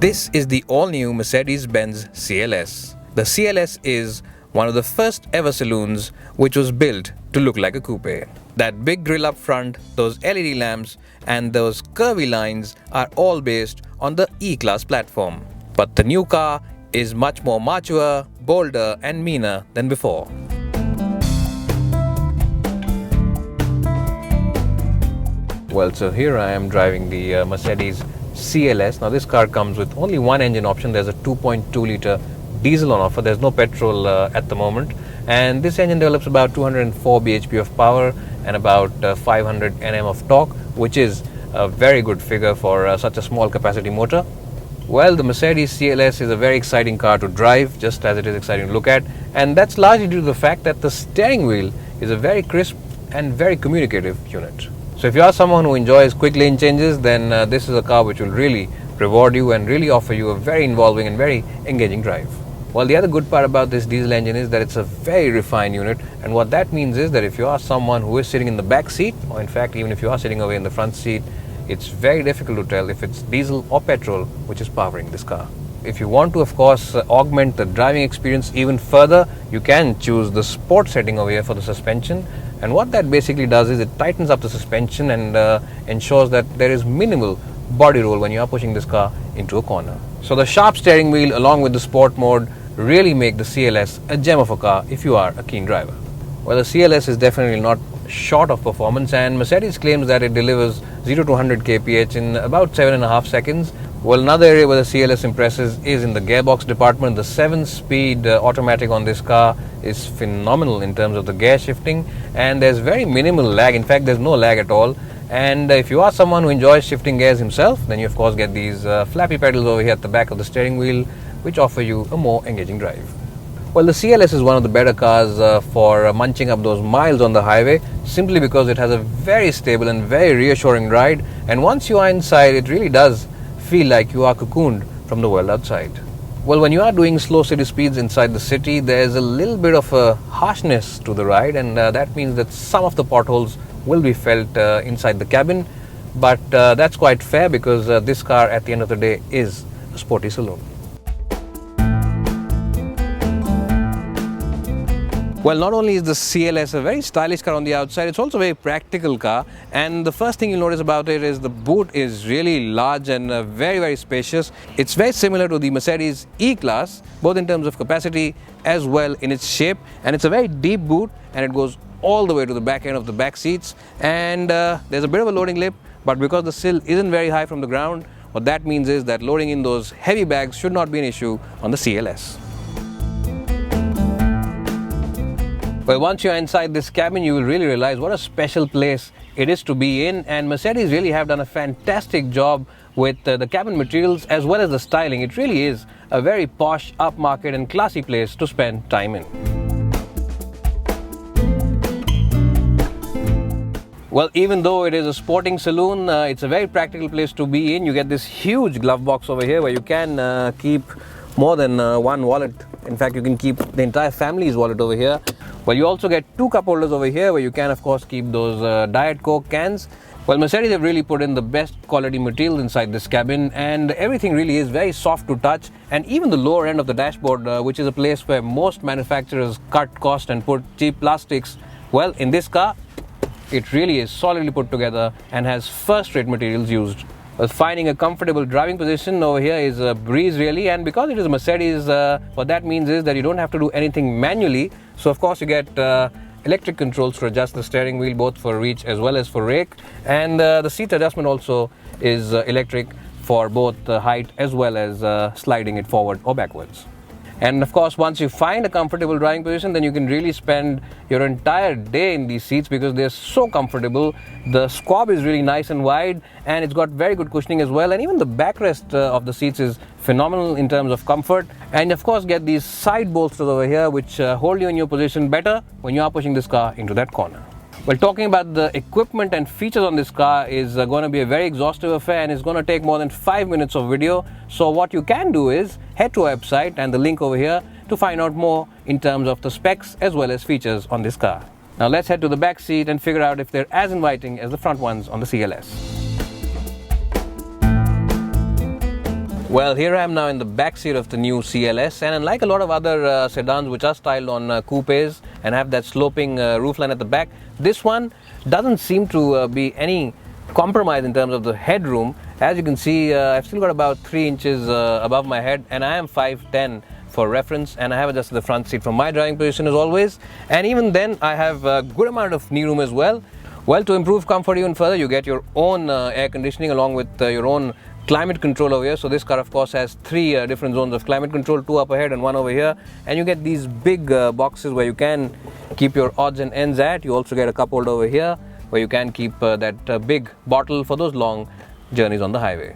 This is the all-new Mercedes-Benz CLS. The CLS is one of the first ever saloons which was built to look like a coupe. That big grille up front, those LED lamps and those curvy lines are all based on the E-Class platform. But the new car is much more mature, bolder and meaner than before. Well, so here I am driving the Mercedes CLS. Now this car comes with only one engine option. There's a 2.2 litre diesel on offer. There's no petrol at the moment. And this engine develops about 204 bhp of power and about 500 Nm of torque, which is a very good figure for such a small capacity motor. Well, the Mercedes CLS is a very exciting car to drive, just as it is exciting to look at. And that's largely due to the fact that the steering wheel is a very crisp and very communicative unit. So if you are someone who enjoys quick lane changes, then this is a car which will really reward you and really offer you a very involving and very engaging drive. Well, the other good part about this diesel engine is that it's a very refined unit, and what that means is that if you are someone who is sitting in the back seat, or in fact even if you are sitting away in the front seat, it's very difficult to tell if it's diesel or petrol which is powering this car. If you want to, of course, augment the driving experience even further, you can choose the sport setting over here for the suspension. And what that basically does is it tightens up the suspension and ensures that there is minimal body roll when you are pushing this car into a corner. So the sharp steering wheel along with the sport mode really make the CLS a gem of a car if you are a keen driver. Well, the CLS is definitely not short of performance, and Mercedes claims that it delivers 0 to 100 kph in about 7.5 seconds. Well, another area where the CLS impresses is in the gearbox department. The 7-speed automatic on this car is phenomenal in terms of the gear shifting, and there's very minimal lag. In fact, there's no lag at all. And if you are someone who enjoys shifting gears himself, then you of course get these flappy pedals over here at the back of the steering wheel, which offer you a more engaging drive. Well, the CLS is one of the better cars for munching up those miles on the highway, simply because it has a very stable and very reassuring ride, and once you are inside, it really does feel like you are cocooned from the world outside. Well, when you are doing slow city speeds inside the city, there's a little bit of a harshness to the ride, and that means that some of the potholes will be felt inside the cabin, but that's quite fair because this car at the end of the day is a sporty saloon. Well, not only is the CLS a very stylish car on the outside, it's also a very practical car, and the first thing you'll notice about it is the boot is really large and very, very spacious. It's very similar to the Mercedes E-Class, both in terms of capacity as well in its shape, and it's a very deep boot and it goes all the way to the back end of the back seats, and there's a bit of a loading lip, but because the sill isn't very high from the ground, what that means is that loading in those heavy bags should not be an issue on the CLS. Well, once you're inside this cabin, you will really realize what a special place it is to be in, and Mercedes really have done a fantastic job with the cabin materials as well as the styling. It really is a very posh, upmarket and classy place to spend time in. Well, even though it is a sporting saloon, it's a very practical place to be in. You get this huge glove box over here where you can keep more than one wallet. In fact, you can keep the entire family's wallet over here. Well, you also get two cup holders over here where you can of course keep those Diet Coke cans. Well, Mercedes have really put in the best quality materials inside this cabin, and everything really is very soft to touch, and even the lower end of the dashboard, which is a place where most manufacturers cut cost and put cheap plastics, well, in this car it really is solidly put together and has first-rate materials used. Well, finding a comfortable driving position over here is a breeze really, and because it is a Mercedes, what that means is that you don't have to do anything manually. So of course you get electric controls to adjust the steering wheel both for reach as well as for rake, and the seat adjustment also is electric for both height as well as sliding it forward or backwards. And of course, once you find a comfortable driving position, then you can really spend your entire day in these seats because they're so comfortable. The squab is really nice and wide, and it's got very good cushioning as well, and even the backrest of the seats is phenomenal in terms of comfort. And of course get these side bolsters over here which hold you in your position better when you are pushing this car into that corner. Well, talking about the equipment and features on this car is going to be a very exhaustive affair, and it's going to take more than 5 minutes of video. So what you can do is head to our website and the link over here to find out more in terms of the specs as well as features on this car. Now let's head to the back seat and figure out if they're as inviting as the front ones on the CLS. Well, here I am now in the back seat of the new CLS, and unlike a lot of other sedans which are styled on coupes and have that sloping roofline at the back, this one doesn't seem to be any compromise in terms of the headroom. As you can see, I've still got about 3 inches above my head, and I am 5'10" for reference, and I have adjusted the front seat from my driving position as always, and even then I have a good amount of knee room as well. Well, to improve comfort even further, you get your own air conditioning along with your own climate control over here. So this car of course has 3 different zones of climate control, 2 up ahead and 1 over here, and you get these big boxes where you can keep your odds and ends at. You also get a cup holder over here where you can keep that big bottle for those long journeys on the highway.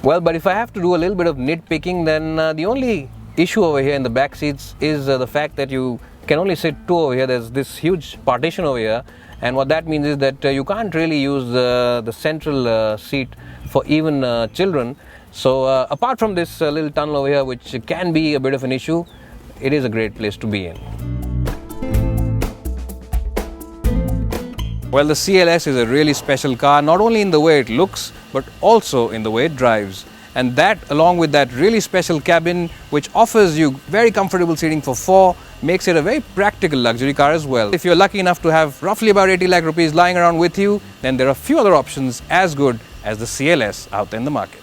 Well, but if I have to do a little bit of nitpicking, then the only issue over here in the back seats is the fact that you can only sit 2 over here. There's this huge partition over here, and what that means is that you can't really use the central seat for even children. So apart from this little tunnel over here, which can be a bit of an issue, it is a great place to be in. Well, the CLS is a really special car, not only in the way it looks, but also in the way it drives. And that, along with that really special cabin, which offers you very comfortable seating for 4, makes it a very practical luxury car as well. If you're lucky enough to have roughly about 80 lakh rupees lying around with you, then there are few other options as good as the CLS out there in the market.